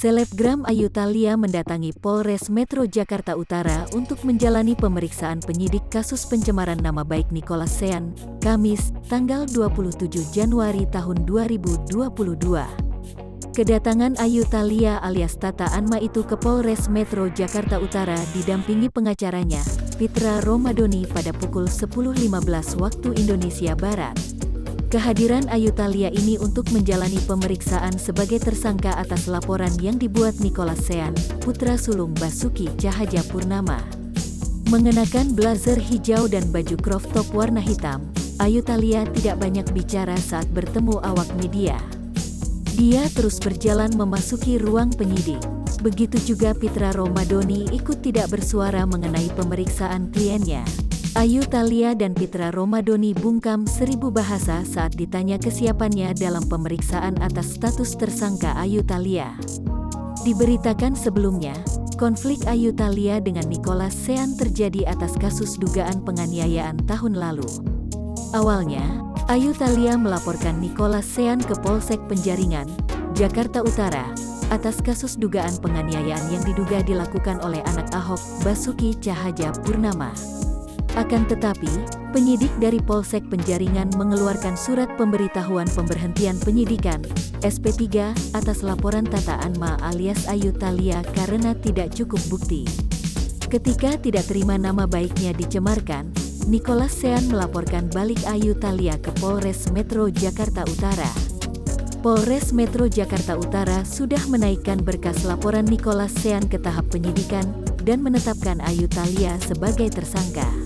Selebgram Ayu Thalia mendatangi Polres Metro Jakarta Utara untuk menjalani pemeriksaan penyidik kasus pencemaran nama baik Nicholas Sean, Kamis, tanggal 27 Januari tahun 2022. Kedatangan Ayu Thalia alias Tata Anma itu ke Polres Metro Jakarta Utara didampingi pengacaranya, Pitra Romadoni pada pukul 10.15 waktu Indonesia Barat. Kehadiran Ayu Thalia ini untuk menjalani pemeriksaan sebagai tersangka atas laporan yang dibuat Nicholas Sean, putra sulung Basuki Cahayapurnama. Mengenakan blazer hijau dan baju crop top warna hitam, Ayu Thalia tidak banyak bicara saat bertemu awak media. Dia terus berjalan memasuki ruang penyidik. Begitu juga Pitra Romadoni ikut tidak bersuara mengenai pemeriksaan kliennya. Ayu Thalia dan Pitra Romadoni bungkam 1000 bahasa saat ditanya kesiapannya dalam pemeriksaan atas status tersangka Ayu Thalia. Diberitakan sebelumnya, konflik Ayu Thalia dengan Nicholas Sean terjadi atas kasus dugaan penganiayaan tahun lalu. Awalnya, Ayu Thalia melaporkan Nicholas Sean ke Polsek Penjaringan, Jakarta Utara, atas kasus dugaan penganiayaan yang diduga dilakukan oleh anak Ahok, Basuki Cahayapurnama. Akan tetapi, penyidik dari Polsek Penjaringan mengeluarkan surat pemberitahuan pemberhentian penyidikan, SP3, atas laporan Tata Anma alias Ayu Thalia karena tidak cukup bukti. Ketika tidak terima nama baiknya dicemarkan, Nicholas Sean melaporkan balik Ayu Thalia ke Polres Metro Jakarta Utara. Polres Metro Jakarta Utara sudah menaikkan berkas laporan Nicholas Sean ke tahap penyidikan dan menetapkan Ayu Thalia sebagai tersangka.